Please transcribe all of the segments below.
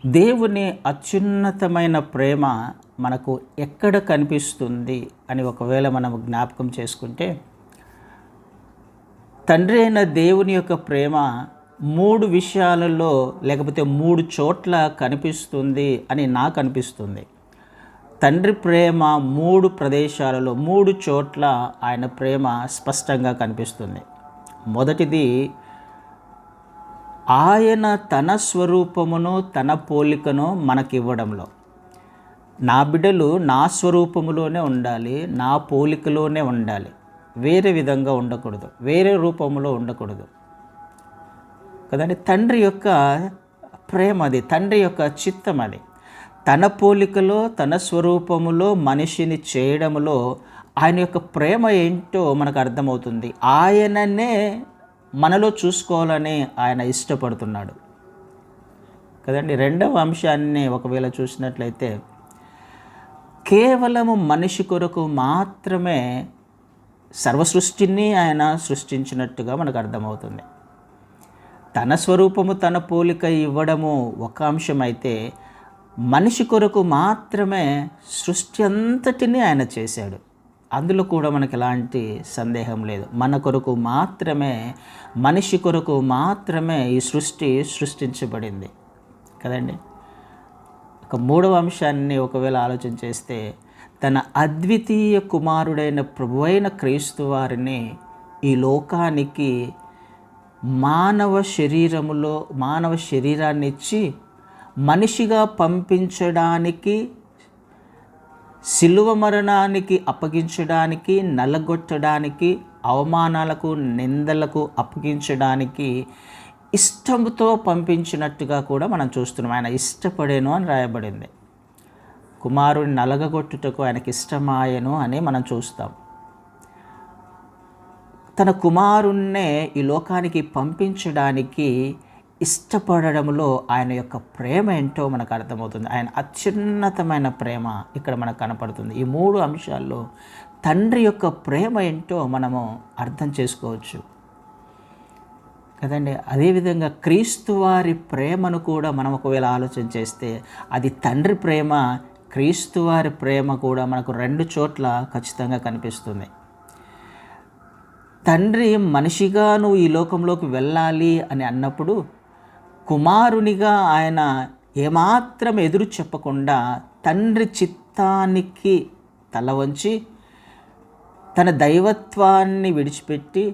దేవుని అత్యున్నతమైన ప్రేమ మనకు ఎక్కడ కనిపిస్తుంది అని ఒకవేళ మనం జ్ఞాపకం చేసుకుంటే, తండ్రి అయిన దేవుని యొక్క ప్రేమ 3 విషయాలలో లేకపోతే 3 చోట్ల కనిపిస్తుంది అని నాకు అనిపిస్తుంది. తండ్రి ప్రేమ 3 ప్రదేశాలలో 3 చోట్ల ఆయన ప్రేమ స్పష్టంగా కనిపిస్తుంది. మొదటిది, ఆయన తన స్వరూపమును తన పోలికను మనకివ్వడంలో. నా బిడ్డలు నా స్వరూపములోనే ఉండాలి, నా పోలికలోనే ఉండాలి, వేరే విధంగా ఉండకూడదు, వేరే రూపంలో ఉండకూడదు కదండి. తండ్రి యొక్క ప్రేమ అది, తండ్రి యొక్క చిత్తం అది. తన పోలికలో తన స్వరూపములో మనిషిని చేయడంలో ఆయన యొక్క ప్రేమ ఏంటో మనకు అర్థమవుతుంది. ఆయననే మనలో చూసుకోవాలని ఆయన ఇష్టపడుతున్నాడు కదండి. రెండవ అంశాన్ని ఒకవేళ చూసినట్లయితే, కేవలము మనిషి కొరకు మాత్రమే సర్వసృష్టిని ఆయన సృష్టించినట్టుగా మనకు అర్థమవుతుంది. తన స్వరూపము తన పోలిక ఇవ్వడము ఒక అంశం అయితే, మనిషి కొరకు మాత్రమే సృష్టి అంతటిని ఆయన చేశాడు. అందులో కూడా మనకు ఎలాంటి సందేహం లేదు. మన కొరకు మాత్రమే, మనిషి కొరకు మాత్రమే ఈ సృష్టి సృష్టించబడింది కదండి. ఒక మూడవ అంశాన్ని ఒకవేళ ఆలోచన చేస్తే, తన అద్వితీయ కుమారుడైన ప్రభువైన క్రీస్తు వారిని ఈ లోకానికి మానవ శరీరాన్ని ఇచ్చి మనిషిగా పంపించడానికి, శిలువ మరణానికి అప్పగించడానికి, నలగొట్టడానికి, అవమానాలకు నిందలకు అప్పగించడానికి ఇష్టంతో పంపించినట్టుగా కూడా మనం చూస్తున్నాం. ఆయన ఇష్టపడేను అని రాయబడింది. కుమారుని నలగగొట్టుటకు ఆయనకి ఇష్టమాయను అని మనం చూస్తాం. తన కుమారుణ్ణే ఈ లోకానికి పంపించడానికి ఇష్టపడడంలో ఆయన యొక్క ప్రేమ ఏంటో మనకు అర్థమవుతుంది. ఆయన అత్యున్నతమైన ప్రేమ ఇక్కడ మనకు కనపడుతుంది. ఈ 3 అంశాల్లో తండ్రి యొక్క ప్రేమ ఏంటో మనము అర్థం చేసుకోవచ్చు కదండి. అదేవిధంగా క్రీస్తు వారి ప్రేమను కూడా మనం ఒకవేళ ఆలోచన చేస్తే, అది తండ్రి ప్రేమ, క్రీస్తు వారి ప్రేమ కూడా మనకు 2 చోట్ల ఖచ్చితంగా కనిపిస్తుంది. తండ్రి మనిషిగా నువ్వు ఈ లోకంలోకి వెళ్ళాలి అని అన్నప్పుడు, కుమారునిగా ఆయన ఏమాత్రం ఎదురు చెప్పకుండా తండ్రి చిత్తానికి తల వంచి, తన దైవత్వాన్ని విడిచిపెట్టి,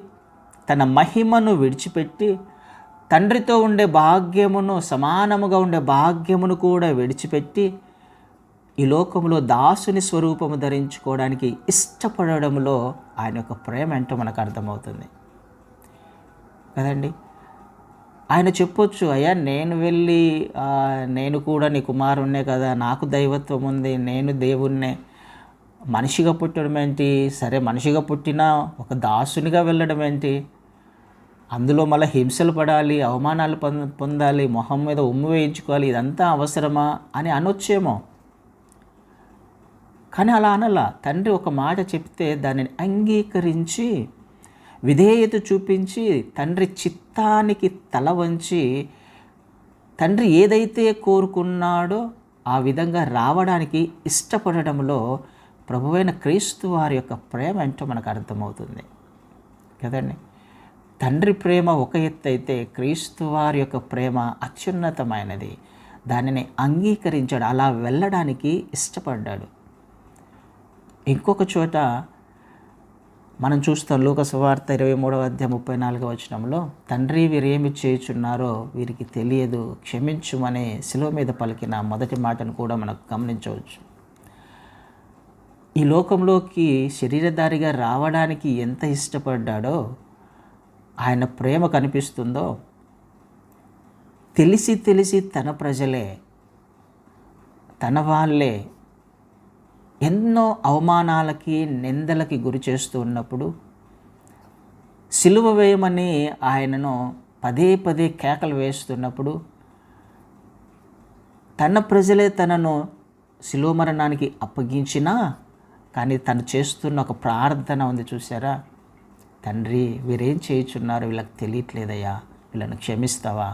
తన మహిమను విడిచిపెట్టి, తండ్రితో ఉండే భాగ్యమును, సమానముగా ఉండే భాగ్యమును కూడా విడిచిపెట్టి ఈ లోకంలో దాసుని స్వరూపము ధరించుకోవడానికి ఇష్టపడడంలో ఆయన యొక్క ప్రేమ ఏంటో మనకు అర్థమవుతుంది కదండి. ఆయన చెప్పొచ్చు, అయ్యా నేను వెళ్ళి నేను కూడా నీ కుమారుణ్ణే కదా, నాకు దైవత్వం ఉంది, నేను దేవుణ్ణే, మనిషిగా పుట్టడం ఏంటి, సరే మనిషిగా పుట్టినా ఒక దాసునిగా వెళ్ళడం ఏంటి, అందులో మళ్ళీ హింసలు పడాలి, అవమానాలు పొందాలి, మొహం మీద ఉమ్ము వేయించుకోవాలి, ఇదంతా అవసరమా అని అనొచ్చేమో. కానీ అలా అనలా. తండ్రి ఒక మాట చెప్తే దానిని అంగీకరించి, విధేయత చూపించి, తండ్రి చిత్తానికి తల వంచి, తండ్రి ఏదైతే కోరుకున్నాడో ఆ విధంగా రావడానికి ఇష్టపడడంలో ప్రభువైన క్రీస్తు వారి యొక్క ప్రేమ ఏంటో మనకు అర్థమవుతుంది కదండి. తండ్రి ప్రేమ ఒక ఎత్తు అయితే, క్రీస్తు వారి యొక్క ప్రేమ అత్యున్నతమైనది. దానిని అంగీకరించాడు, అలా వెళ్ళడానికి ఇష్టపడ్డాడు. ఇంకొక చోట మనం చూస్తాం, లూకా సువార్త 23:34 తండ్రి వీరేమి చేయుచున్నారో వీరికి తెలియదు, క్షమించుమని శిలువ మీద పలికిన మొదటి మాటను కూడా మనకు గమనించవచ్చు. ఈ లోకంలోకి శరీరధారిగా రావడానికి ఎంత ఇష్టపడ్డాడో, ఆయన ప్రేమ కనిపిస్తుందో, తెలిసి తన ప్రజలే, తన వాళ్ళే ఎన్నో అవమానాలకి నిందలకి గురి చేస్తూ ఉన్నప్పుడు, సిలువ వేయమని ఆయనను పదే కేకలు వేస్తున్నప్పుడు, తన ప్రజలే తనను సిలువ మరణానికి అప్పగించినా కానీ తను చేస్తున్న ఒక ప్రార్థన ఉంది చూసారా, తండ్రి వీరేం చేయుచున్నారు, వీళ్ళకి తెలియట్లేదయ్యా, వీళ్ళని క్షమిస్తావా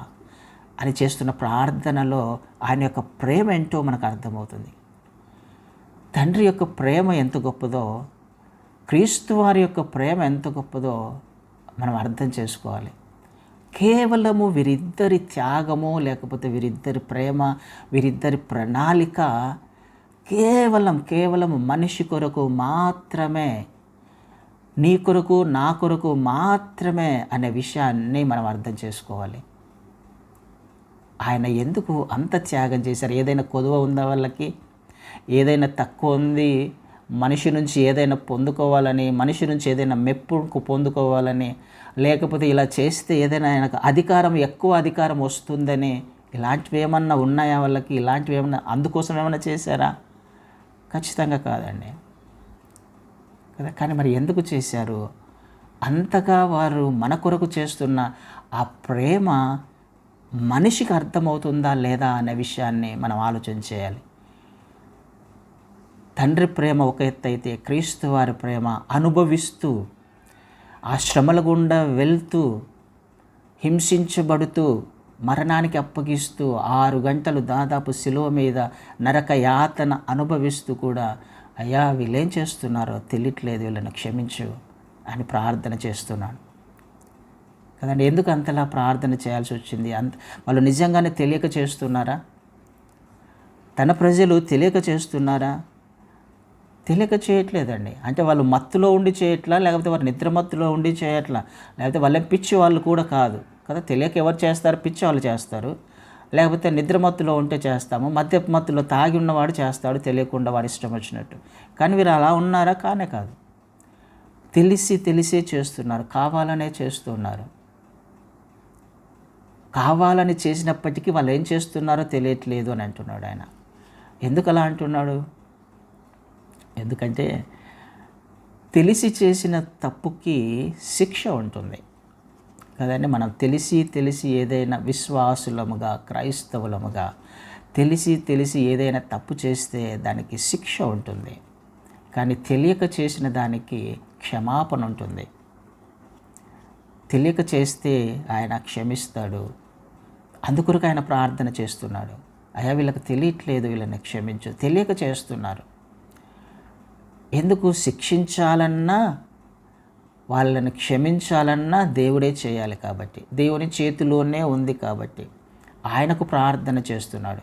అని చేస్తున్న ప్రార్థనలో ఆయన యొక్క ప్రేమ ఏంటో మనకు అర్థమవుతుంది. తండ్రి యొక్క ప్రేమ ఎంత గొప్పదో, క్రీస్తు వారి యొక్క ప్రేమ ఎంత గొప్పదో మనం అర్థం చేసుకోవాలి. కేవలము వీరిద్దరి త్యాగము, లేకపోతే వీరిద్దరి ప్రేమ, వీరిద్దరి ప్రణాళిక కేవలం మనిషి కొరకు మాత్రమే, నీ కొరకు నా కొరకు మాత్రమే అనే విషయాన్ని మనం అర్థం చేసుకోవాలి. ఆయన ఎందుకు అంత త్యాగం చేశారు? ఏదైనా కొదువ ఉందా వాళ్ళకి? ఏదైనా తక్కువ ఉంది? మనిషి నుంచి ఏదైనా పొందుకోవాలని, మనిషి నుంచి ఏదైనా మెప్పు పొందుకోవాలని, లేకపోతే ఇలా చేస్తే ఏదైనా ఆయనకు ఎక్కువ అధికారం వస్తుందని ఇలాంటివి ఏమన్నా ఉన్నాయా వాళ్ళకి? ఇలాంటివి ఏమన్నా అందుకోసం ఏమన్నా చేశారా? ఖచ్చితంగా కాదండి కదా. కానీ మరి ఎందుకు చేశారు? అంతగా వారు మన కొరకు చేస్తున్న ఆ ప్రేమ మనిషికి అర్థమవుతుందా లేదా అనే విషయాన్ని మనం ఆలోచన చేయాలి. తండ్రి ప్రేమ ఒక ఎత్తు అయితే, క్రీస్తు వారి ప్రేమ అనుభవిస్తూ, ఆ శ్రమల గుండా వెళ్తూ, హింసించబడుతూ, మరణానికి అప్పగిస్తూ 6 గంటలు దాదాపు శిలువ మీద నరక యాతన అనుభవిస్తూ కూడా, అయ్యా వీళ్ళేం చేస్తున్నారో తెలియట్లేదు, వీళ్ళని క్షమించు అని ప్రార్థన చేస్తున్నాను కదండి. ఎందుకు అంతలా ప్రార్థన చేయాల్సి వచ్చింది? వాళ్ళు నిజంగానే తెలియక చేస్తున్నారా? తన ప్రజలు తెలియక చేస్తున్నారా? తెలియక చేయట్లేదండి. అంటే వాళ్ళు మత్తులో ఉండి చేయట్లా, లేకపోతే వారు నిద్రమత్తులో ఉండి చేయట్లా, లేకపోతే వాళ్ళేం పిచ్చి వాళ్ళు కూడా కాదు కదా. తెలియక ఎవరు చేస్తారు? పిచ్చి వాళ్ళు చేస్తారు. లేకపోతే నిద్రమత్తులో ఉంటే చేస్తాము, మత్తులో తాగి ఉన్నవాడు చేస్తాడు తెలియకుండా, వాడి ఇష్టం వచ్చినట్టు. కానీ వీరు అలా ఉన్నారా? కానే కాదు. తెలిసే చేస్తున్నారు, కావాలనే చేస్తున్నారు. కావాలని చేసినప్పటికీ వాళ్ళు ఏం చేస్తున్నారో తెలియట్లేదు అని అంటున్నాడు ఆయన. ఎందుకు అలా అంటున్నాడు? ఎందుకంటే తెలిసి చేసిన తప్పుకి శిక్ష ఉంటుంది కదండి. మనం తెలిసి ఏదైనా విశ్వాసులముగా, క్రైస్తవులముగా తెలిసి ఏదైనా తప్పు చేస్తే దానికి శిక్ష ఉంటుంది. కానీ తెలియక చేసిన దానికి క్షమాపణ ఉంటుంది. తెలియక చేస్తే ఆయన క్షమిస్తాడు. అందుకొరకు ఆయన ప్రార్థన చేస్తున్నాడు, అయ్యా వీళ్ళకి తెలియట్లేదు, వీళ్ళని క్షమించు. తెలియక చేస్తున్నారు. ఎందుకు? శిక్షించాలన్నా, వాళ్ళని క్షమించాలన్నా దేవుడే చేయాలి కాబట్టి, దేవుని చేతిలోనే ఉంది కాబట్టి ఆయనకు ప్రార్థన చేస్తున్నాడు.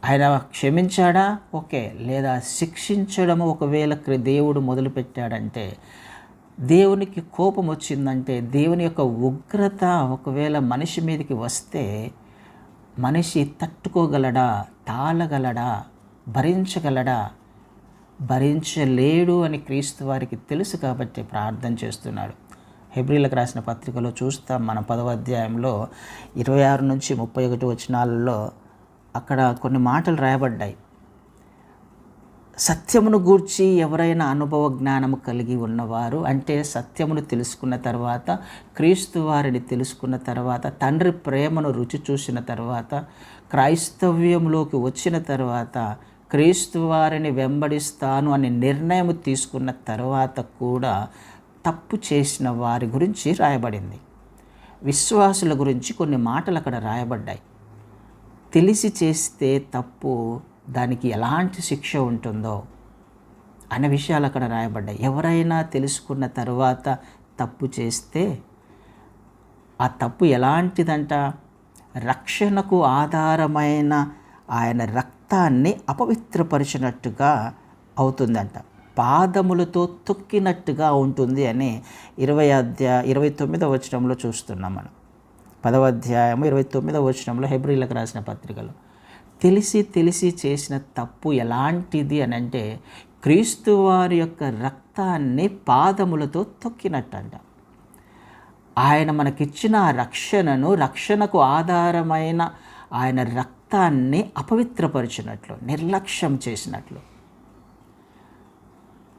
ఆయన క్షమించాడా? ఓకే. లేదా శిక్షించడము ఒకవేళ దేవుడు మొదలుపెట్టాడంటే, దేవునికి కోపం వచ్చిందంటే, దేవుని యొక్క ఉగ్రత ఒకవేళ మనిషి మీదకి వస్తే మనిషి తట్టుకోగలడా? తాళగలడా? భరించగలడా? భరించలేడు అని క్రీస్తు వారికి తెలుసు కాబట్టి ప్రార్థన చేస్తున్నాడు. హెబ్రీలకు రాసిన పత్రికలో చూస్తాం మన 10వ అధ్యాయంలో 26 నుంచి 31 వచనాలలో అక్కడ కొన్ని మాటలు రాయబడ్డాయి. సత్యమును గూర్చి ఎవరైనా అనుభవ జ్ఞానము కలిగి ఉన్నవారు, అంటే సత్యమును తెలుసుకున్న తర్వాత, క్రీస్తు వారిని తెలుసుకున్న తర్వాత, తండ్రి ప్రేమను రుచి చూసిన తర్వాత, క్రైస్తవ్యంలోకి వచ్చిన తర్వాత, క్రీస్తు వారిని వెంబడిస్తాను అనే నిర్ణయం తీసుకున్న తర్వాత కూడా తప్పు చేసిన వారి గురించి రాయబడింది. విశ్వాసుల గురించి కొన్ని మాటలు అక్కడ రాయబడ్డాయి. తెలిసి చేస్తే తప్పు, దానికి ఎలాంటి శిక్ష ఉంటుందో అనే విషయాలు అక్కడ రాయబడ్డాయి. ఎవరైనా తెలుసుకున్న తర్వాత తప్పు చేస్తే ఆ తప్పు ఎలాంటిదంట? రక్షణకు ఆధారమైన ఆయన రక్తాన్ని అపవిత్రపరిచినట్టుగా అవుతుందంట, పాదములతో తొక్కినట్టుగా ఉంటుంది అని 29వ వచనంలో చూస్తున్నాం మనం. 10వ అధ్యాయం 29వ వచనంలో హెబ్రీలకు రాసిన పత్రికలో తెలిసి చేసిన తప్పు ఎలాంటిది అని అంటే, క్రీస్తు వారి యొక్క రక్తాన్ని పాదములతో తొక్కినట్టంట. ఆయన మనకిచ్చిన రక్షణను, రక్షణకు ఆధారమైన ఆయన రక్తాన్ని అపవిత్రపరిచినట్లు, నిర్లక్ష్యం చేసినట్లు.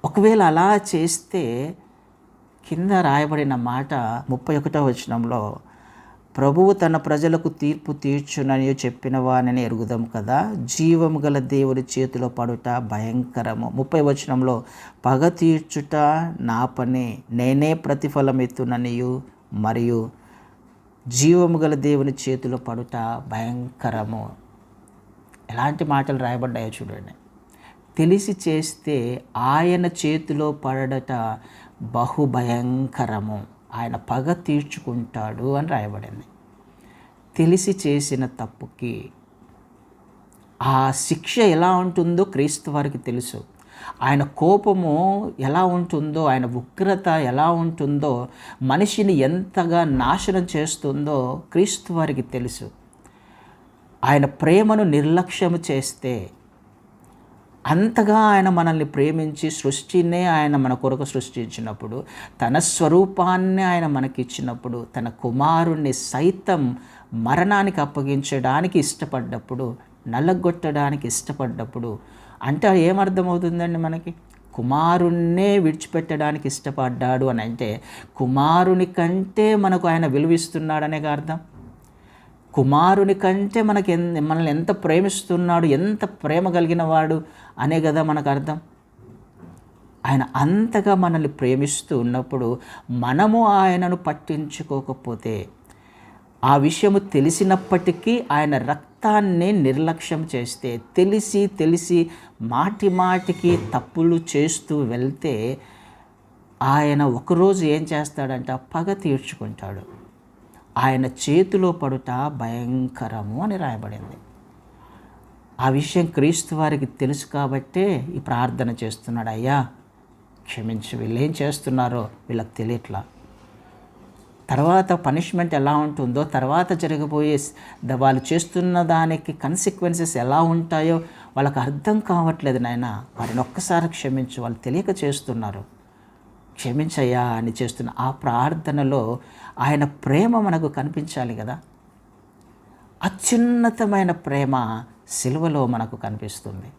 ఒకవేళ అలా చేస్తే కింద రాయబడిన మాట 31వ వచనంలో, ప్రభువు తన ప్రజలకు తీర్పు తీర్చునని చెప్పిన వానిని ఎరుగుదాం కదా, జీవము గల దేవుని చేతిలో పడుట భయంకరము. 30వ వచనంలో, పగ తీర్చుట నా పని, నేనే ప్రతిఫలం ఎత్తుననియు మరియు జీవము గల దేవుని చేతిలో పడుట భయంకరము. ఎలాంటి మాటలు రాయబడ్డాయో చూడండి. తెలిసి చేస్తే ఆయన చేతిలో పడట బహుభయంకరము, ఆయన పగ తీర్చుకుంటాడు అని రాయబడింది. తెలిసి చేసిన తప్పుకి ఆ శిక్ష ఎలా ఉంటుందో క్రీస్తు వారికి తెలుసు. ఆయన కోపము ఎలా ఉంటుందో, ఆయన ఉగ్రత ఎలా ఉంటుందో, మనిషిని ఎంతగా నాశనం చేస్తుందో క్రీస్తు వారికి తెలుసు. ఆయన ప్రేమను నిర్లక్ష్యం చేస్తే, అంతగా ఆయన మనల్ని ప్రేమించి సృష్టినే ఆయన మన కొరకు సృష్టించినప్పుడు, తన స్వరూపాన్ని ఆయన మనకిచ్చినప్పుడు, తన కుమారుణ్ణి సైతం మరణానికి అప్పగించడానికి ఇష్టపడ్డప్పుడు, నల్లగొట్టడానికి ఇష్టపడ్డప్పుడు, అంటే ఏమర్థమవుతుందండి మనకి? కుమారుణ్ణే విడిచిపెట్టడానికి ఇష్టపడ్డాడు అని అంటే కుమారుని కంటే మనకు ఆయన విలువిస్తున్నాడనే అర్థం. కుమారుని కంటే మనల్ని ఎంత ప్రేమిస్తున్నాడు, ఎంత ప్రేమ కలిగిన వాడు అనే కదా మనకు అర్థం. ఆయన అంతగా మనల్ని ప్రేమిస్తూ ఉన్నప్పుడు మనము ఆయనను పట్టించుకోకపోతే, ఆ విషయము తెలిసినప్పటికీ ఆయన రక్తాన్ని నిర్లక్ష్యం చేస్తే, తెలిసి మాటి మాటికి తప్పులు చేస్తూ వెళ్తే, ఆయన ఒకరోజు ఏం చేస్తాడంట? పగ తీర్చుకుంటాడు. ఆయన చేతిలో పడుట భయంకరము అని రాయబడింది. ఆ విషయం క్రీస్తు వారికి తెలుసు కాబట్టే ఈ ప్రార్థన చేస్తున్నాడు. అయ్యా క్షమించు, వీళ్ళు ఏం చేస్తున్నారో వీళ్ళకి తెలియట్లా, తర్వాత పనిష్మెంట్ ఎలా ఉంటుందో, తర్వాత జరగబోయే వాళ్ళు చేస్తున్న దానికి కన్సిక్వెన్సెస్ ఎలా ఉంటాయో వాళ్ళకి అర్థం కావట్లేదు నాయన, వారిని ఒక్కసారి క్షమించు, వాళ్ళు తెలియక చేస్తున్నారు, క్షమించయ్యా అని చేస్తున్న ఆ ప్రార్థనలో ఆయన ప్రేమ మనకు కనిపించాలి కదా. అత్యున్నతమైన ప్రేమ సిలువలో మనకు కనిపిస్తుంది.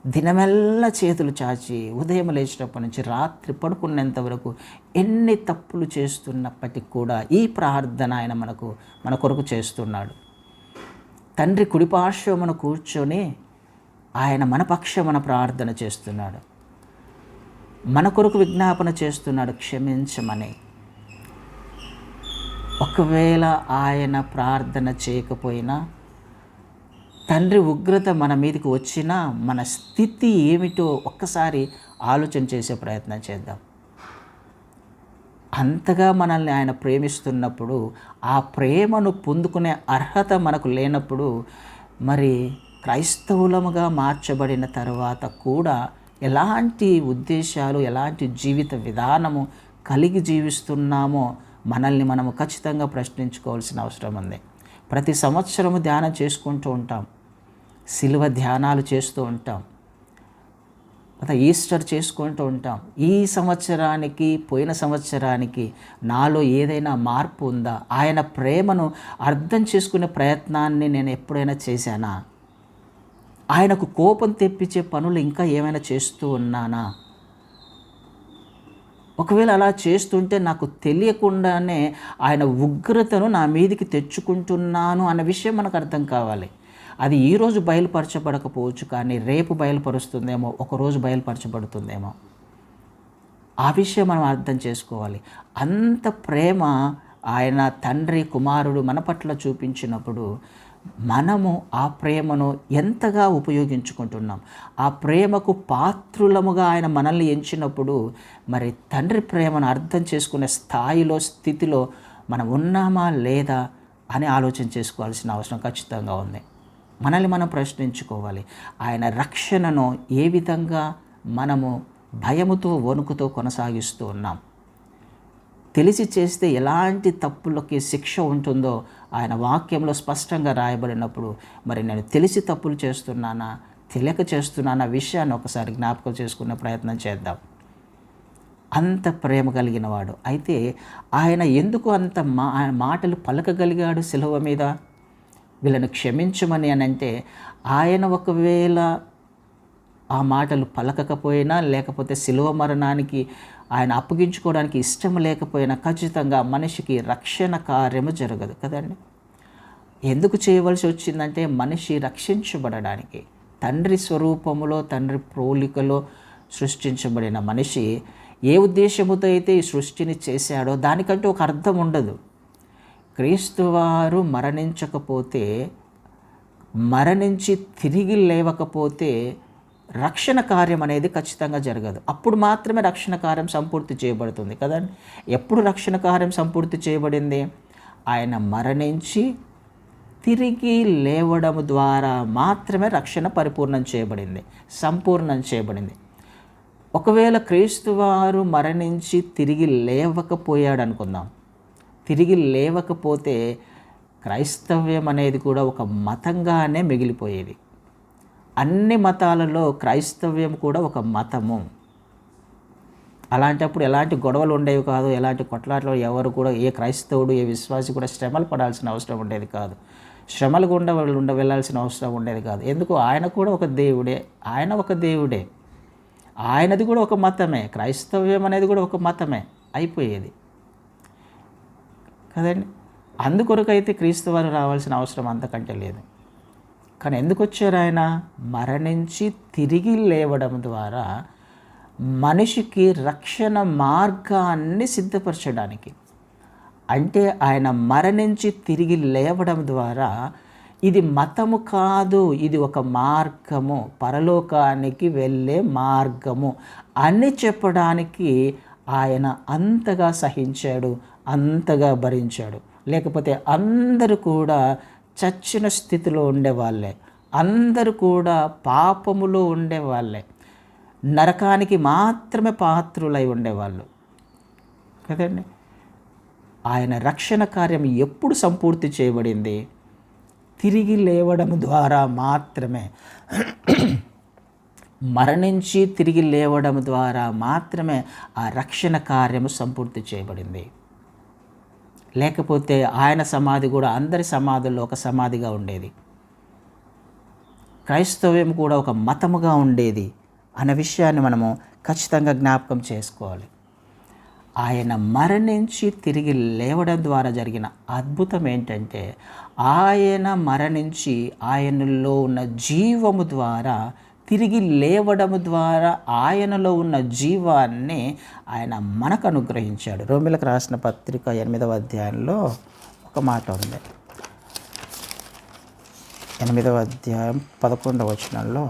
దినమెల్లా చేతులు చాచి ఉదయం లేచినప్పటి నుంచి రాత్రి పడుకునేంత వరకు ఎన్ని తప్పులు చేస్తున్నప్పటికీ కూడా ఈ ప్రార్థన ఆయన మన కొరకు చేస్తున్నాడు. తండ్రి కుడిపార్శ్వమున కూర్చొని ఆయన మన పక్షమున ప్రార్థన చేస్తున్నాడు, మన కొరకు విజ్ఞాపన చేస్తున్నాడు క్షమించమని. ఒకవేళ ఆయన ప్రార్థన చేయకపోయినా, తండ్రి ఉగ్రత మన మీదకి వచ్చినా మన స్థితి ఏమిటో ఒక్కసారి ఆలోచన చేసే ప్రయత్నం చేద్దాం. అంతగా మనల్ని ఆయన ప్రేమిస్తున్నప్పుడు, ఆ ప్రేమను పొందుకునే అర్హత మనకు లేనప్పుడు, మరి క్రైస్తవులముగా మార్చబడిన తర్వాత కూడా ఎలాంటి ఉద్దేశాలు, ఎలాంటి జీవిత విధానము కలిగి జీవిస్తున్నామో మనల్ని మనము ఖచ్చితంగా ప్రశ్నించుకోవాల్సిన అవసరం ఉంది. ప్రతి సంవత్సరము ధ్యానం చేసుకుంటూ ఉంటాం, సిలువ ధ్యానాలు చేస్తూ ఉంటాం, ఈస్టర్ చేసుకుంటూ ఉంటాం. ఈ సంవత్సరానికి పోయిన సంవత్సరానికి నాలో ఏదైనా మార్పు ఉందా? ఆయన ప్రేమను అర్థం చేసుకునే ప్రయత్నాన్ని నేను ఎప్పుడైనా చేశానా? ఆయనకు కోపం తెప్పించే పనులు ఇంకా ఏమైనా చేస్తూ ఉన్నానా? ఒకవేళ అలా చేస్తుంటే నాకు తెలియకుండానే ఆయన ఉగ్రతను నా మీదికి తెచ్చుకుంటున్నాను అన్న విషయం మనకు అర్థం కావాలి. అది ఈరోజు బయలుపరచబడకపోవచ్చు, కానీ రేపు బయలుపరుస్తుందేమో, ఒకరోజు బయలుపరచబడుతుందేమో. ఆ విషయం మనం అర్థం చేసుకోవాలి. అంత ప్రేమ ఆయన తండ్రి కుమారుడు మన పట్ల చూపించినప్పుడు మనము ఆ ప్రేమను ఎంతగా ఉపయోగించుకుంటున్నాం, ఆ ప్రేమకు పాత్రులముగా ఆయన మనల్ని ఎంచినప్పుడు మరి తండ్రి ప్రేమను అర్థం చేసుకునే స్థాయిలో, స్థితిలో మనం ఉన్నామా లేదా అని ఆలోచన చేసుకోవాల్సిన అవసరం ఖచ్చితంగా ఉంది. మనల్ని మనం ప్రశ్నించుకోవాలి. ఆయన రక్షణను ఏ విధంగా మనము భయముతో, వణుకుతో కొనసాగిస్తూ ఉన్నాం? తెలిసి చేస్తే ఎలాంటి తప్పులకి శిక్ష ఉంటుందో ఆయన వాక్యంలో స్పష్టంగా రాయబడినప్పుడు, మరి నేను తెలిసి తప్పులు చేస్తున్నానా, తెలియక చేస్తున్నానా విషయాన్ని ఒకసారి జ్ఞాపకం చేసుకునే ప్రయత్నం చేద్దాం. అంత ప్రేమ కలిగిన వాడు. అయితే ఆయన ఎందుకు అంత మాటలు పలకగలిగాడు సిలువ మీద? వీళ్ళను క్షమించమని అని అంటే, ఆయన ఒకవేళ ఆ మాటలు పలకకపోయినా, లేకపోతే సిలువ మరణానికి ఆయన అప్పగించుకోవడానికి ఇష్టం లేకపోయినా, ఖచ్చితంగా మనిషికి రక్షణ కార్యము జరగదు కదండి. ఎందుకు చేయవలసి వచ్చిందంటే, మనిషి రక్షించబడడానికి. తండ్రి స్వరూపములో, తండ్రి పోలికలో సృష్టించబడిన మనిషి ఏ ఉద్దేశముతో అయితే ఈ సృష్టిని చేశాడో దానికంటే ఒక అర్థం ఉండదు. క్రీస్తువారు మరణించి తిరిగి లేవకపోతే రక్షణ కార్యం అనేది ఖచ్చితంగా జరగదు. అప్పుడు మాత్రమే రక్షణ కార్యం సంపూర్తి చేయబడుతుంది కదండి. ఎప్పుడు రక్షణ కార్యం సంపూర్తి చేయబడింది? ఆయన మరణించి తిరిగి లేవడం ద్వారా మాత్రమే రక్షణ సంపూర్ణం చేయబడింది. ఒకవేళ క్రీస్తువారు మరణించి తిరిగి లేవకపోయాడు అనుకుందాం, తిరిగి లేవకపోతే క్రైస్తవ్యం అనేది కూడా ఒక మతంగానే మిగిలిపోయేది. అన్ని మతాలలో క్రైస్తవ్యం కూడా ఒక మతము. అలాంటప్పుడు ఎలాంటి గొడవలు ఉండేవి కాదు, ఎలాంటి కొట్లాటలు ఎవరు కూడా, ఏ క్రైస్తవుడు ఏ విశ్వాసి కూడా శ్రమలు పడాల్సిన అవసరం ఉండేది కాదు, శ్రమలు గుండా వెళ్ళాల్సిన అవసరం ఉండేది కాదు. ఎందుకు? ఆయన కూడా ఒక దేవుడే, ఆయనది కూడా ఒక మతమే, క్రైస్తవ్యం అనేది కూడా ఒక మతమే అయిపోయేది కదండి. అందుకొరకైతే క్రీస్తు వారు రావాల్సిన అవసరం అంతకంటే లేదు. కానీ ఎందుకు వచ్చారు? ఆయన మరణించి తిరిగి లేవడం ద్వారా మనిషికి రక్షణ మార్గాన్ని సిద్ధపరచడానికి. అంటే ఆయన మరణించి తిరిగి లేవడం ద్వారా ఇది మతము కాదు, ఇది ఒక మార్గము, పరలోకానికి వెళ్ళే మార్గము అని చెప్పడానికి ఆయన అంతగా సహించాడు, అంతగా భరించాడు. లేకపోతే అందరూ కూడా చచ్చిన స్థితిలో ఉండేవాళ్ళే, అందరూ కూడా పాపములో ఉండేవాళ్ళే, నరకానికి మాత్రమే పాత్రులై ఉండేవాళ్ళు కదండి. ఆయన రక్షణ కార్యం ఎప్పుడు సంపూర్తి చేయబడింది? తిరిగి లేవడం ద్వారా మాత్రమే. మరణించి తిరిగి లేవడం ద్వారా మాత్రమే ఆ రక్షణ కార్యము సంపూర్తి చేయబడింది. లేకపోతే ఆయన సమాధి కూడా అందరి సమాధుల్లో ఒక సమాధిగా ఉండేది, క్రైస్తవ్యం కూడా ఒక మతముగా ఉండేది అనే విషయాన్ని మనము ఖచ్చితంగా జ్ఞాపకం చేసుకోవాలి. ఆయన మరణించి తిరిగి లేవడం ద్వారా జరిగిన అద్భుతం ఏంటంటే, ఆయన మరణించి ఆయనలో ఉన్న జీవము ద్వారా తిరిగి లేవడము ద్వారా ఆయనలో ఉన్న జీవాన్ని ఆయన మనకు అనుగ్రహించాడు. రోమీయులకు రాసిన పత్రిక 8వ అధ్యాయంలో ఒక మాట ఉంది. 8వ అధ్యాయం 11వ వచనంలో,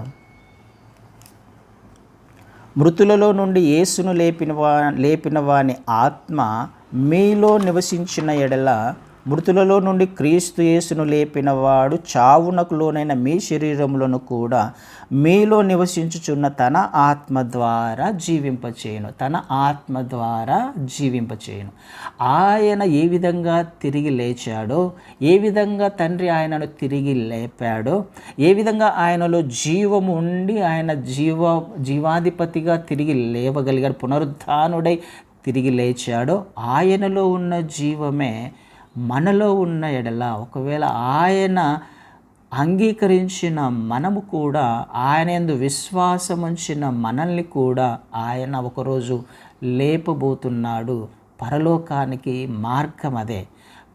మృతులలో నుండి యేసును లేపిన వాని ఆత్మ మీలో నివసించిన ఎడల, మృతులలో నుండి క్రీస్తు యేసును లేపినవాడు చావునకు లోనైన మీ శరీరములను కూడా మీలో నివసించుచున్న తన ఆత్మ ద్వారా జీవింపచేయును. ఆయన ఏ విధంగా తిరిగి లేచాడో, ఏ విధంగా తండ్రి ఆయనను తిరిగి లేపాడో, ఏ విధంగా ఆయనలో జీవము ఉండి ఆయన జీవాధిపతిగా తిరిగి లేవగలిగాడు, పునరుద్ధానుడై తిరిగి లేచాడో, ఆయనలో ఉన్న జీవమే మనలో ఉన్న ఎడల, ఒకవేళ ఆయన అంగీకరించిన మనము కూడా, ఆయన యందు విశ్వాసం ఉంచిన మనల్ని కూడా ఆయన ఒకరోజు లేపబోతున్నాడు. పరలోకానికి మార్గం అదే,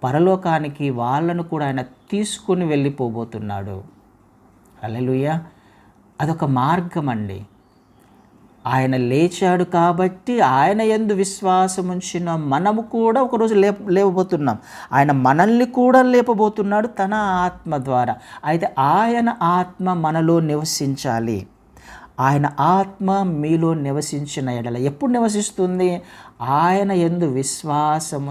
పరలోకానికి వాళ్ళను కూడా ఆయన తీసుకుని వెళ్ళిపోబోతున్నాడు. హల్లెలూయా. అదొక మార్గం అండి. ఆయన లేచాడు కాబట్టి ఆయన యందు విశ్వాసం ఉంచిన మనము కూడా ఒకరోజు లేవబోతున్నాం. ఆయన మనల్ని కూడా లేపబోతున్నాడు తన ఆత్మ ద్వారా. అయితే ఆయన ఆత్మ మనలో నివసించాలి. ఆయన ఆత్మ మీలో నివసించిన ఎడల ఎప్పుడు నివసిస్తుంది? ఆయన యందు విశ్వాసం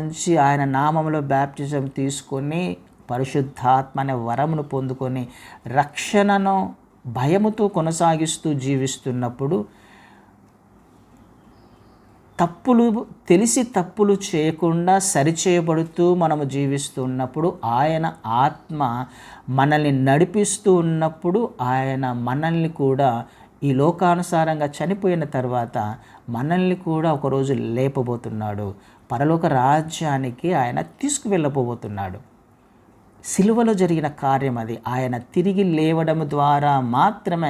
ఉంచి ఆయన నామములో బ్యాప్టిజం తీసుకొని పరిశుద్ధాత్మ అనే వరమును పొందుకొని రక్షణను భయముతో కొనసాగిస్తూ జీవిస్తున్నప్పుడు, తెలిసి తప్పులు చేయకుండా సరిచేయబడుతూ మనము జీవిస్తున్నప్పుడు, ఆయన ఆత్మ మనల్ని నడిపిస్తూ ఉన్నప్పుడు, ఆయన మనల్ని కూడా ఈ లోకానుసారంగా చనిపోయిన తర్వాత మనల్ని కూడా ఒకరోజు లేపబోతున్నాడు. పరలోక రాజ్యానికి ఆయన తీసుకువెళ్ళబోతున్నాడు. సిలువలో జరిగిన కార్యం అది. ఆయన తిరిగి లేవడం ద్వారా మాత్రమే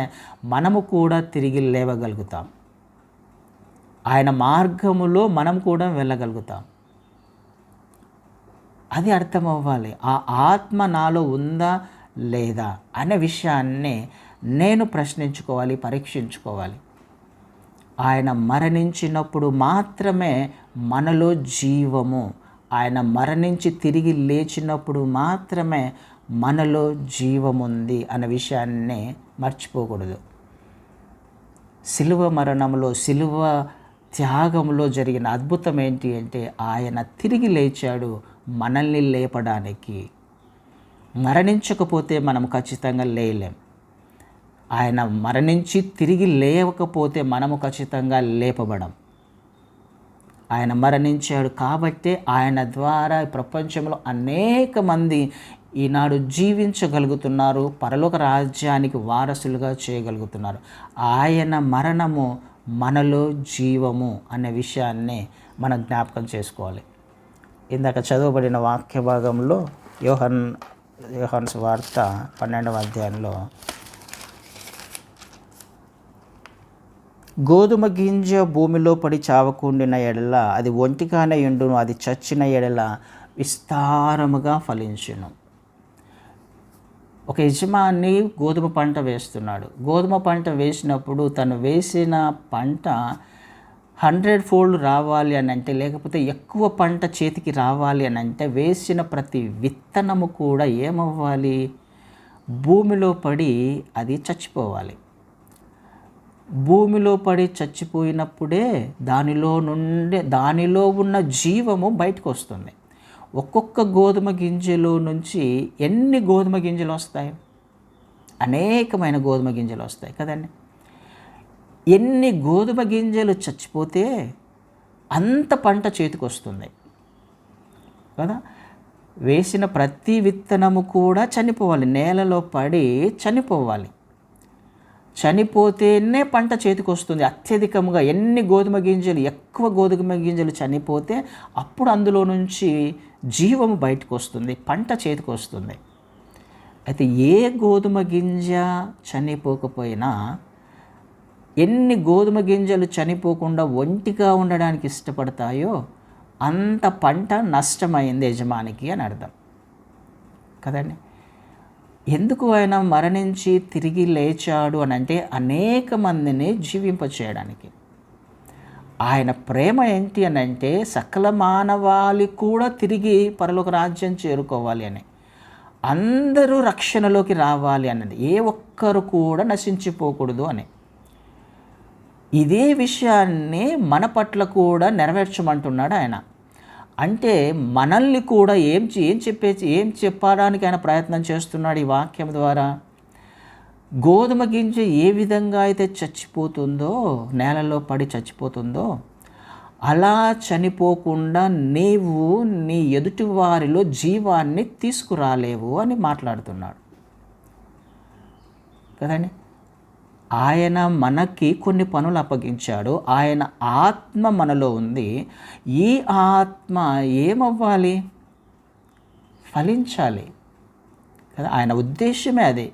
మనము కూడా తిరిగి లేవగలుగుతాం. ఆయన మార్గములో మనం కూడా వెళ్ళగలుగుతాం. అది అర్థమవ్వాలి. ఆ ఆత్మ నాలో ఉందా లేదా అనే విషయాన్ని నేను ప్రశ్నించుకోవాలి, పరీక్షించుకోవాలి. ఆయన మరణించినప్పుడు మాత్రమే మనలో జీవము, ఆయన మరణించి తిరిగి లేచినప్పుడు మాత్రమే మనలో జీవముంది అన్న విషయాన్ని మర్చిపోకూడదు. శిలువ మరణంలో, శిలువ త్యాగంలో జరిగిన అద్భుతం ఏంటి అంటే ఆయన తిరిగి లేచాడు మనల్ని లేపడానికి. మరణించకపోతే మనం ఖచ్చితంగా లేయలేం. ఆయన మరణించి తిరిగి లేవకపోతే మనము ఖచ్చితంగా లేపబడం. ఆయన మరణించాడు కాబట్టే ఆయన ద్వారా ప్రపంచంలో అనేక మంది ఈనాడు జీవించగలుగుతున్నారు, పరలోక రాజ్యానికి వారసులుగా చేయగలుగుతున్నారు. ఆయన మరణము మనలో జీవము అనే విషయాన్ని మనం జ్ఞాపకం చేసుకోవాలి. ఇందాక చదవబడిన వాక్య భాగంలో యోహాను సువార్త 12వ అధ్యాయంలో గోధుమ గింజ భూమిలో పడి చావకుండిన ఎడల అది ఒంటిగానే ఉండును, అది చచ్చిన ఎడల విస్తారముగా ఫలించును. ఒక యజమాని గోధుమ పంట వేస్తున్నాడు. గోధుమ పంట వేసినప్పుడు తను వేసిన పంట 100 fold రావాలి అని అంటే, లేకపోతే ఎక్కువ పంట చేతికి రావాలి అని అంటే వేసిన ప్రతి విత్తనము కూడా ఏమవ్వాలి? భూమిలో పడి అది చచ్చిపోవాలి. భూమిలో పడి చచ్చిపోయినప్పుడే దానిలో ఉన్న జీవము బయటకు వస్తుంది. ఒక్కొక్క గోధుమ గింజలో నుంచి ఎన్ని గోధుమ గింజలు వస్తాయి? అనేకమైన గోధుమ గింజలు వస్తాయి కదండి. ఎన్ని గోధుమ గింజలు చచ్చిపోతే అంత పంట చేతికి వస్తుంది కదా. వేసిన ప్రతి విత్తనము కూడా చనిపోవాలి, నేలలో పడి చనిపోవాలి. చనిపోతేనే పంట చేతికి వస్తుంది. అత్యధికంగా ఎన్ని గోధుమ గింజలు, ఎక్కువ గోధుమ గింజలు చనిపోతే అప్పుడు అందులో నుంచి జీవము బయటకు వస్తుంది, పంట చేతికి వస్తుంది. అయితే ఏ గోధుమ గింజ చనిపోకపోయినా, ఎన్ని గోధుమ గింజలు చనిపోకుండా ఒంటిగా ఉండడానికి ఇష్టపడతాయో అంత పంట నష్టమైంది యజమానికి అని అర్థం కదండి. ఎందుకు ఆయన మరణించి తిరిగి లేచాడు అని అంటే అనేక మందిని జీవింపచేయడానికి. ఆయన ప్రేమ ఏంటి అని అంటే సకల మానవాళి కూడా తిరిగి పరలోక రాజ్యం చేరుకోవాలి అని, అందరూ రక్షణలోకి రావాలి అన్నది, ఏ ఒక్కరు కూడా నశించిపోకూడదు అని. ఇదే విషయాన్ని మన పట్ల కూడా నెరవేర్చమంటున్నాడు ఆయన. అంటే మనల్ని కూడా ఏం చెప్పడానికి ఆయన ప్రయత్నం చేస్తున్నాడు ఈ వాక్యం ద్వారా. గోధుమ గింజ ఏ విధంగా అయితే చచ్చిపోతుందో, నేలలో పడి చచ్చిపోతుందో, అలా చనిపోకుండా నీవు నీ ఎదుటి వారిలో జీవాన్ని తీసుకురాలేవు అని మాట్లాడుతున్నాడు కదండి. ఆయన మనకి కొన్ని పనులు అప్పగించాడు. ఆయన ఆత్మ మనలో ఉంది. ఈ ఆత్మ ఏమవ్వాలి? ఫలించాలి కదా. ఆయన ఉద్దేశమే అది.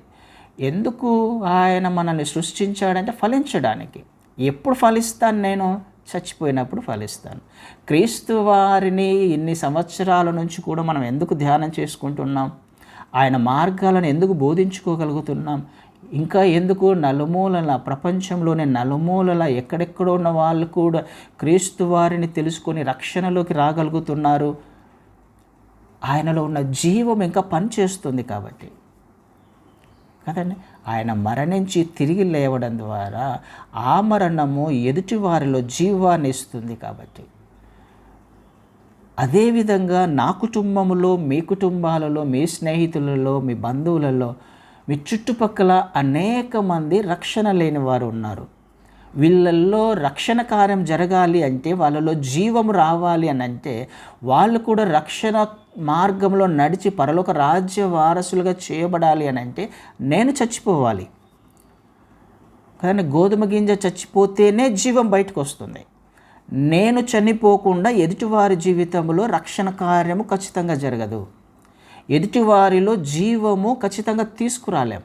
ఎందుకు ఆయన మనల్ని సృష్టించాడంటే ఫలించడానికి. ఎప్పుడు ఫలిస్తాను నేను? చచ్చిపోయినప్పుడు ఫలిస్తాను. క్రీస్తు వారిని ఇన్ని సంవత్సరాల నుంచి కూడా మనం ఎందుకు ధ్యానం చేసుకుంటున్నాం? ఆయన మార్గాలను ఎందుకు బోధించుకోగలుగుతున్నాం? ఇంకా ఎందుకు నలుమూలల, ప్రపంచంలోని నలుమూలల ఎక్కడెక్కడో ఉన్న వాళ్ళు కూడా క్రీస్తు వారిని తెలుసుకొని రక్షణలోకి రాగలుగుతున్నారు? ఆయనలో ఉన్న జీవం ఇంకా పనిచేస్తుంది కాబట్టి కదండి. ఆయన మరణించి తిరిగి లేవడం ద్వారా ఆ మరణము ఎదుటి వారిలో జీవాన్ని ఇస్తుంది కాబట్టి. అదేవిధంగా నా కుటుంబంలో, మీ కుటుంబాలలో, మీ స్నేహితులలో, మీ బంధువులలో, మీ చుట్టుపక్కల అనేక మంది రక్షణ లేని వారు ఉన్నారు. వీళ్ళల్లో రక్షణ కార్యం జరగాలి అంటే, వాళ్ళలో జీవం రావాలి అని అంటే, వాళ్ళు కూడా రక్షణ మార్గంలో నడిచి పరలోక రాజ్య వారసులుగా చేయబడాలి అని అంటే నేను చచ్చిపోవాలి. కానీ గోధుమ గింజ చచ్చిపోతేనే జీవం బయటకు వస్తుంది. నేను చనిపోకుండా ఎదుటివారి జీవితంలో రక్షణ కార్యము ఖచ్చితంగా జరగదు. ఎదుటివారిలో జీవము ఖచ్చితంగా తీసుకురాలేం.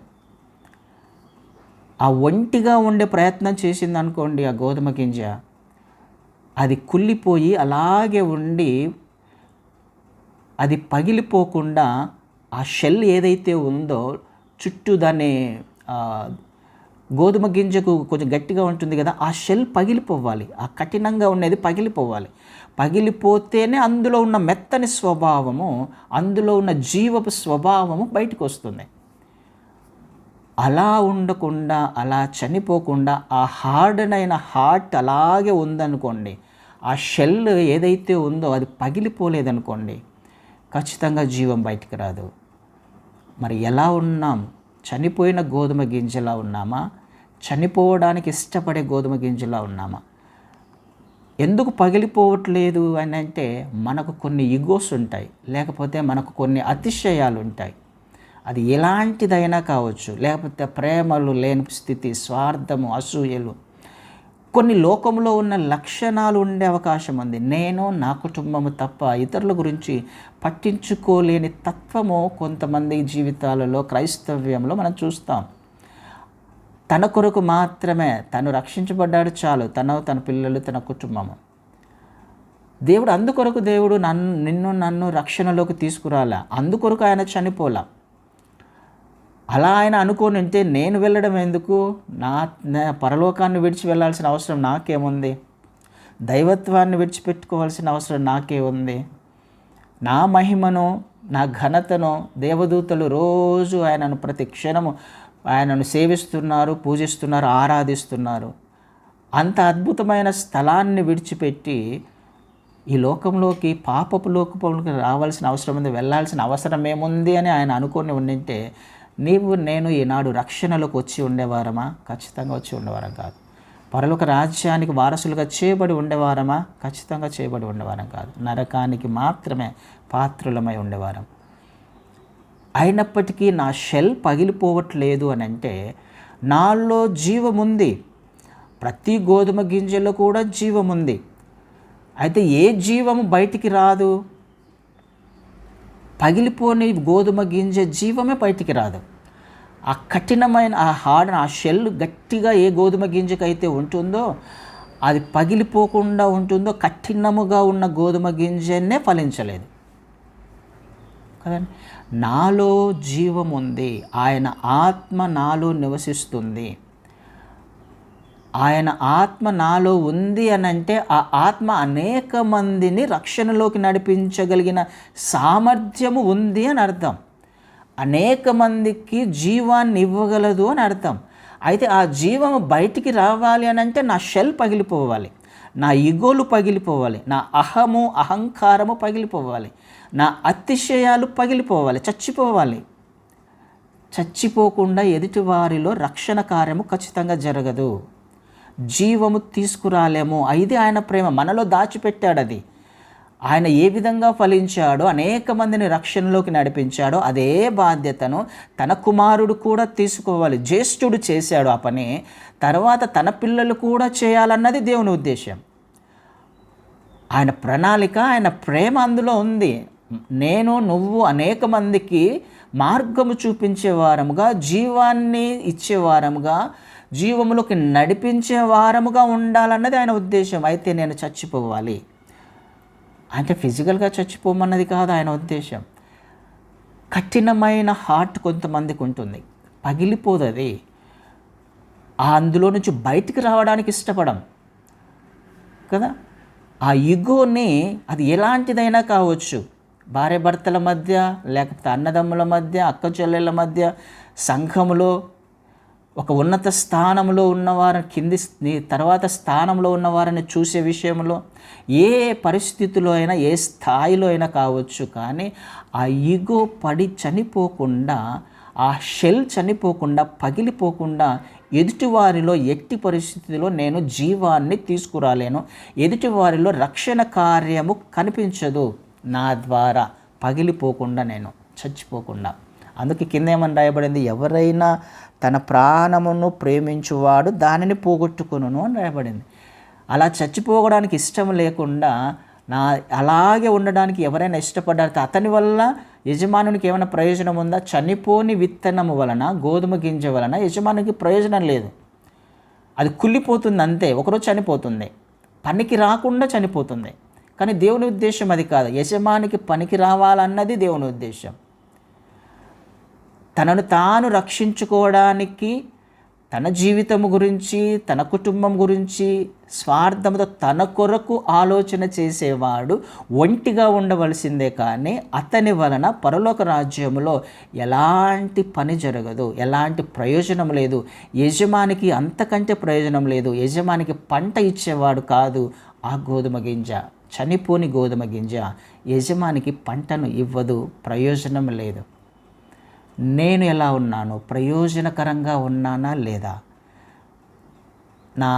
ఆ ఒంటిగా ఉండే ప్రయత్నం చేసిందనుకోండి ఆ గోధుమ గింజ, అది కుళ్ళిపోయి అలాగే ఉండి అది పగిలిపోకుండా ఆ షెల్ ఏదైతే ఉందో చుట్టూ దాన్ని గోధుమ గింజకు కొంచెం గట్టిగా ఉంటుంది కదా, ఆ షెల్ పగిలిపోవాలి, ఆ కఠినంగా ఉండేది పగిలిపోవాలి. పగిలిపోతేనే అందులో ఉన్న మెత్తని స్వభావము, అందులో ఉన్న జీవపు స్వభావము బయటకు వస్తుంది. అలా ఉండకుండా, అలా చనిపోకుండా ఆ హార్డనైన హార్ట్ అలాగే ఉందనుకోండి, ఆ షెల్ ఏదైతే ఉందో అది పగిలిపోలేదనుకోండి, ఖచ్చితంగా జీవం బయటికి రాదు. మరి ఎలా ఉన్నాం? చనిపోయిన గోధుమ గింజలా ఉన్నామా? చనిపోవడానికి ఇష్టపడే గోధుమ గింజలా ఉన్నామా? ఎందుకు పగిలిపోవట్లేదు అని అంటే, మనకు కొన్ని ఈగోస్ ఉంటాయి, లేకపోతే మనకు కొన్ని అతిశయాలు ఉంటాయి. అది ఎలాంటిదైనా కావచ్చు, లేకపోతే ప్రేమలు లేని స్థితి, స్వార్థము, అసూయలు, కొన్ని లోకంలో ఉన్న లక్షణాలు ఉండే అవకాశం ఉంది. నేను, నా కుటుంబము తప్ప ఇతరుల గురించి పట్టించుకోలేని తత్వము కొంతమంది జీవితాలలో, క్రైస్తవ్యంలో మనం చూస్తాం. తన కొరకు మాత్రమే, తను రక్షించబడ్డాడు చాలు, తన పిల్లలు, తన కుటుంబము. దేవుడు అందుకొరకు దేవుడు నన్ను రక్షణలోకి తీసుకురాలా, అందుకొరకు ఆయన చనిపోలా. అలా ఆయన అనుకోని ఉంటే నేను వెళ్ళడం ఎందుకు? నా పరలోకాన్ని విడిచి వెళ్ళాల్సిన అవసరం నాకేముంది? దైవత్వాన్ని విడిచిపెట్టుకోవాల్సిన అవసరం నాకే ఉంది? నా మహిమను, నా ఘనతను దేవదూతలు రోజు ఆయనను ప్రతి క్షణము ఆయనను సేవిస్తున్నారు, పూజిస్తున్నారు, ఆరాధిస్తున్నారు. అంత అద్భుతమైన స్థలాన్ని విడిచిపెట్టి ఈ లోకంలోకి, పాపపు లోకంలోకి రావాల్సిన అవసరం ఉంది, వెళ్ళాల్సిన అవసరం ఏముంది అని ఆయన అనుకొని ఉండింటే నీవు నేను ఈనాడు రక్షణలోకి వచ్చి ఉండేవారమా? ఖచ్చితంగా వచ్చి ఉండేవారం కాదు. పరలోక రాజ్యానికి వారసులుగా చేయబడి ఉండేవారమా? ఖచ్చితంగా చేయబడి ఉండేవారం కాదు. నరకానికి మాత్రమే పాత్రులమై ఉండేవారం. అయినప్పటికీ నా షెల్ పగిలిపోవట్లేదు అని అంటే నాలో జీవముంది. ప్రతి గోధుమ గింజలో కూడా జీవముంది. అయితే ఏ జీవము బయటికి రాదు? పగిలిపోని గోధుమ గింజ జీవమే బయటికి రాదు. ఆ కఠినమైన, ఆ హార్డ్, ఆ షెల్ గట్టిగా ఏ గోధుమ గింజకైతే ఉంటుందో, అది పగిలిపోకుండా ఉంటుందో, కఠినముగా ఉన్న గోధుమ గింజనే ఫలించలేదు కదండి. నాలో జీవం ఉంది, ఆయన ఆత్మ నాలో నివసిస్తుంది. ఆయన ఆత్మ నాలో ఉంది అని అంటే ఆ ఆత్మ అనేక మందిని రక్షణలోకి నడిపించగలిగిన సామర్థ్యము ఉంది అని అర్థం. అనేక మందికి జీవాన్ని ఇవ్వగలదు అని అర్థం. అయితే ఆ జీవము బయటికి రావాలి అని అంటే నా షెల్ పగిలిపోవాలి, నా ఈగోలు పగిలిపోవాలి, నా అహంకారము పగిలిపోవాలి, నా అతిశయాలు పగిలిపోవాలి, చచ్చిపోవాలి. చచ్చిపోకుండా ఎదుటి వారిలో రక్షణ కార్యము ఖచ్చితంగా జరగదు. జీవము తీసుకురాలేము. ఇది ఆయన ప్రేమ, మనలో దాచిపెట్టాడు. అది ఆయన ఏ విధంగా ఫలించాడో, అనేక మందిని రక్షణలోకి నడిపించాడో అదే బాధ్యతను తన కుమారుడు కూడా తీసుకోవాలి. జ్యేష్ఠుడు చేశాడు ఆ పని, తర్వాత తన పిల్లలు కూడా చేయాలన్నది దేవుని ఉద్దేశం. ఆయన ప్రణాళిక, ఆయన ప్రేమ అందులో ఉంది. నువ్వు అనేక మందికి మార్గము చూపించేవారముగా, జీవాన్ని ఇచ్చేవారముగా, జీవములోకి నడిపించే వారముగా ఉండాలన్నది ఆయన ఉద్దేశం. అయితే నేను చచ్చిపోవాలి అంటే ఫిజికల్గా చచ్చిపోమన్నది కాదు ఆయన ఉద్దేశం. కఠినమైన హార్ట్ కొంతమందికి ఉంటుంది, పగిలిపోదు అది. అందులో నుంచి బయటికి రావడానికి ఇష్టపడం కదా. ఆ ఈగోని, అది ఎలాంటిదైనా కావచ్చు, భార్య భర్తల మధ్య, లేకపోతే అన్నదమ్ముల మధ్య, అక్క చెల్లెళ్ళ మధ్య, సంఘములో, ఒక ఉన్నత స్థానంలో ఉన్నవారిని కింది తర్వాత స్థానంలో ఉన్నవారిని చూసే విషయంలో, ఏ పరిస్థితిలో అయినా, ఏ స్థాయిలో అయినా కావచ్చు, కానీ ఆ ఈగో పడి చనిపోకుండా, ఆ షెల్ చనిపోకుండా, పగిలిపోకుండా ఎదుటివారిలో ఎట్టి పరిస్థితిలో నేను జీవాన్ని తీసుకురాలేను, ఎదుటివారిలో రక్షణ కార్యము కనిపించదు నా ద్వారా, పగిలిపోకుండా, నేను చచ్చిపోకుండా. అందుకే కింద ఏమని రాయబడింది? ఎవరైనా తన ప్రాణమును ప్రేమించువాడు దానిని పోగొట్టుకును అని రాయబడింది. అలా చచ్చిపోవడానికి ఇష్టం లేకుండా అలాగే ఉండడానికి ఎవరైనా ఇష్టపడ్డారు, అతని వల్ల యజమానునికి ఏమైనా ప్రయోజనం ఉందా? చనిపోని విత్తనము వలన, గోధుమ గింజ వలన యజమానికి ప్రయోజనం లేదు. అది కుళ్ళిపోతుంది అంతే, ఒకరోజు చనిపోతుంది, పనికి రాకుండా చనిపోతుంది. కానీ దేవుని ఉద్దేశం అది కాదు. యజమానికి పనికి రావాలన్నది దేవుని ఉద్దేశం. తనను తాను రక్షించుకోవడానికి తన జీవితం గురించి, తన కుటుంబం గురించి స్వార్థంతో తన కొరకు ఆలోచన చేసేవాడు ఒంటిగా ఉండవలసిందే, కానీ అతని వలన పరలోక రాజ్యంలో ఎలాంటి పని జరగదు, ఎలాంటి ప్రయోజనం లేదు. యజమానికి అంతకంటే ప్రయోజనం లేదు. యజమానికి పంట ఇచ్చేవాడు కాదు ఆ గోధుమ గింజ. చనిపోని గోధుమ గింజ యజమానికి పంటను ఇవ్వదు, ప్రయోజనం లేదు. నేను ఎలా ఉన్నాను? ప్రయోజనకరంగా ఉన్నానా లేదా? నా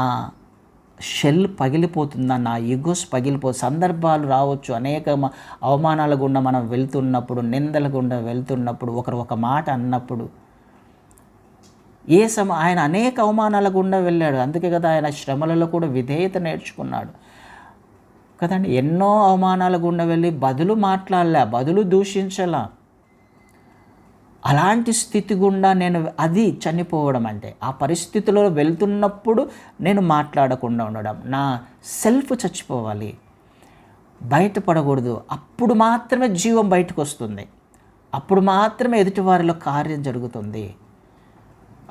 షెల్ పగిలిపోతుందా? నా ఈగోస్ సందర్భాలు రావచ్చు. అనేక అవమానాల గుండా మనం వెళ్తున్నప్పుడు, నిందల గుండా వెళ్తున్నప్పుడు, ఒకరు ఒక మాట అన్నప్పుడు, ఆయన అనేక అవమానాల గుండా వెళ్ళాడు. అందుకే కదా ఆయన శ్రమలలో కూడా విధేయత నేర్చుకున్నాడు కదండి. ఎన్నో అవమానాల గుండా వెళ్ళి బదులు మాట్లాడలే, బదులు దూషించలా. అలాంటి స్థితి గుండా నేను అది చనిపోవడం అంటే, ఆ పరిస్థితిలో వెళ్తున్నప్పుడు నేను మాట్లాడకుండా ఉండడం, నా సెల్ఫ్ చచ్చిపోవాలి, బయటపడకూడదు. అప్పుడు మాత్రమే జీవం బయటకు వస్తుంది, అప్పుడు మాత్రమే ఎదుటి వారిలో కార్యం జరుగుతుంది.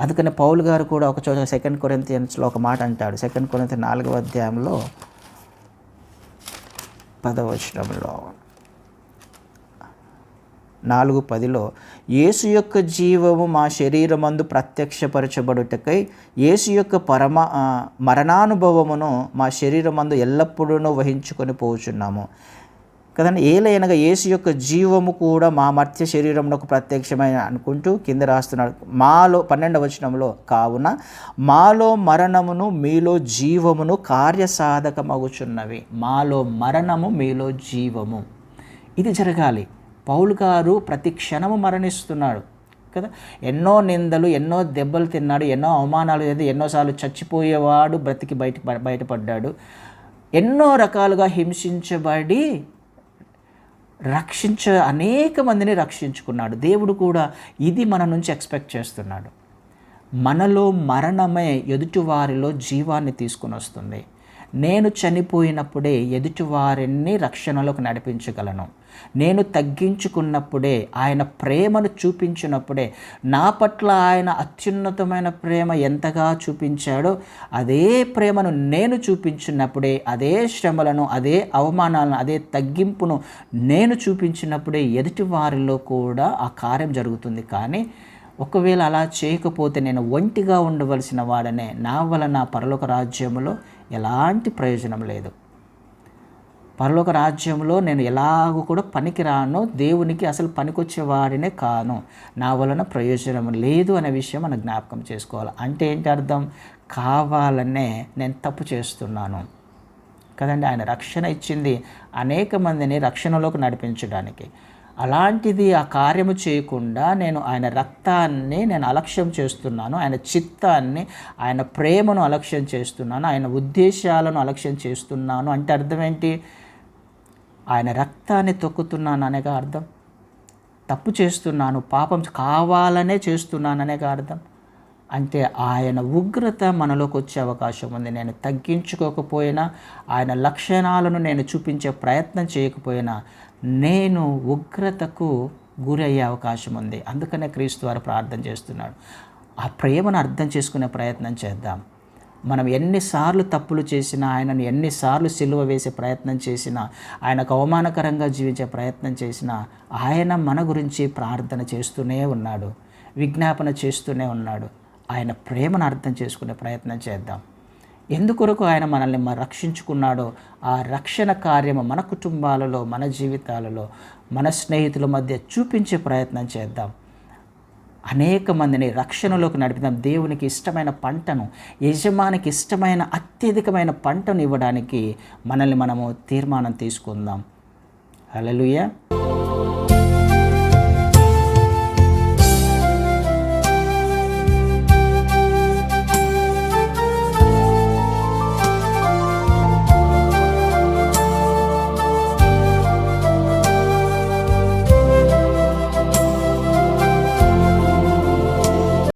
అందుకని పౌలు గారు కూడా ఒక చోట 2 కొరింథియన్స్లో ఒక మాట అంటాడు. 2 కొరింథీ 4వ అధ్యాయంలో 10వ వచనంలో 4:10లో యేసు యొక్క జీవము మా శరీరమందు ప్రత్యక్షపరచబడుటకై యేసు యొక్క మరణానుభవమును మా శరీరమందు ఎల్లప్పుడూ వహించుకొని పోచున్నాము కదండి. ఏలైనగా యేసు యొక్క జీవము కూడా మా మర్త్య శరీరమునకు ప్రత్యక్షమైన అనుకుంటూ కింద రాస్తున్నాడు. మాలో 12వ వచనంలో కావున మాలో మరణమును మీలో జీవమును కార్యసాధకమగుచున్నవి. మాలో మరణము మీలో జీవము, ఇది జరగాలి. పౌలు గారు ప్రతి క్షణము మరణిస్తున్నాడు కదా. ఎన్నో నిందలు, ఎన్నో దెబ్బలు తిన్నాడు, ఎన్నో అవమానాలు, ఎన్నోసార్లు చచ్చిపోయేవాడు బ్రతికి బయటపడ్డాడు. ఎన్నో రకాలుగా హింసించబడి అనేక మందిని రక్షించుకున్నాడు. దేవుడు కూడా ఇది మన నుంచి ఎక్స్పెక్ట్ చేస్తున్నాడు. మనలో మరణమే ఎదుటివారిలో జీవాన్ని తీసుకుని వస్తుంది. నేను చనిపోయినప్పుడే ఎదుటివారిని రక్షణలోకి నడిపించగలను. నేను తగ్గించుకున్నప్పుడే, ఆయన ప్రేమను చూపించినప్పుడే, నా పట్ల ఆయన అత్యున్నతమైన ప్రేమ ఎంతగా చూపించాడో అదే ప్రేమను నేను చూపించినప్పుడే, అదే శ్రమలను, అదే అవమానాలను, అదే తగ్గింపును నేను చూపించినప్పుడే ఎదుటి వారిలో కూడా ఆ కార్యం జరుగుతుంది. కానీ ఒకవేళ అలా చేయకపోతే నేను ఒంటిగా ఉండవలసిన వాడనే, నా వలన పరలోక రాజ్యంలో ఎలాంటి ప్రయోజనం లేదు. పరలోక రాజ్యంలో నేను ఎలాగూ కూడా పనికిరాను, దేవునికి అసలు పనికొచ్చేవాడినే కాను, నా వలన ప్రయోజనం లేదు అనే విషయం మనం జ్ఞాపకం చేసుకోవాలి. అంటే ఏంటి అర్థం? కావాలనే నేను తప్పు చేస్తున్నాను కదండి. ఆయన రక్షణ ఇచ్చింది అనేక మందిని రక్షణలోకి నడిపించడానికి. అలాంటిది ఆ కార్యము చేయకుండా నేను ఆయన రక్తాన్ని నేను అలక్ష్యం చేస్తున్నాను, ఆయన చిత్తాన్ని, ఆయన ప్రేమను అలక్ష్యం చేస్తున్నాను, ఆయన ఉద్దేశాలను అలక్ష్యం చేస్తున్నాను అంటే అర్థం ఏంటి? ఆయన రక్తాన్ని తొక్కుతున్నాను అనేగా అర్థం. తప్పు చేస్తున్నాను, పాపం కావాలనే చేస్తున్నాను అనేగా అర్థం. అంటే ఆయన ఉగ్రత మనలోకి వచ్చే అవకాశం ఉంది. నేను తగ్గించుకోకపోయినా, ఆయన లక్షణాలను నేను చూపించే ప్రయత్నం చేయకపోయినా నేను ఉగ్రతకు గురయ్యే అవకాశం ఉంది. అందుకనే క్రీస్తు వారు ప్రార్థన చేస్తున్నాడు. ఆ ప్రేమను అర్థం చేసుకునే ప్రయత్నం చేద్దాం. మనం ఎన్నిసార్లు తప్పులు చేసినా, ఆయనను ఎన్నిసార్లు సిలువ వేసే ప్రయత్నం చేసినా, ఆయనకు అవమానకరంగా జీవించే ప్రయత్నం చేసినా, ఆయన మన గురించి ప్రార్థన చేస్తూనే ఉన్నాడు, విజ్ఞాపన చేస్తూనే ఉన్నాడు. ఆయన ప్రేమను అర్థం చేసుకునే ప్రయత్నం చేద్దాం. ఎందుకొరకు ఆయన మనల్ని రక్షించుకున్నాడో ఆ రక్షణ కార్యము మన కుటుంబాలలో, మన జీవితాలలో, మన స్నేహితుల మధ్య చూపించే ప్రయత్నం చేద్దాం. అనేక మందిని రక్షణలోకి నడిపిద్దాం. దేవునికి ఇష్టమైన పంటను, యజమానికి ఇష్టమైన అత్యధికమైన పంటను ఇవ్వడానికి మనల్ని మనము తీర్మానం తీసుకుందాం. హల్లెలూయా.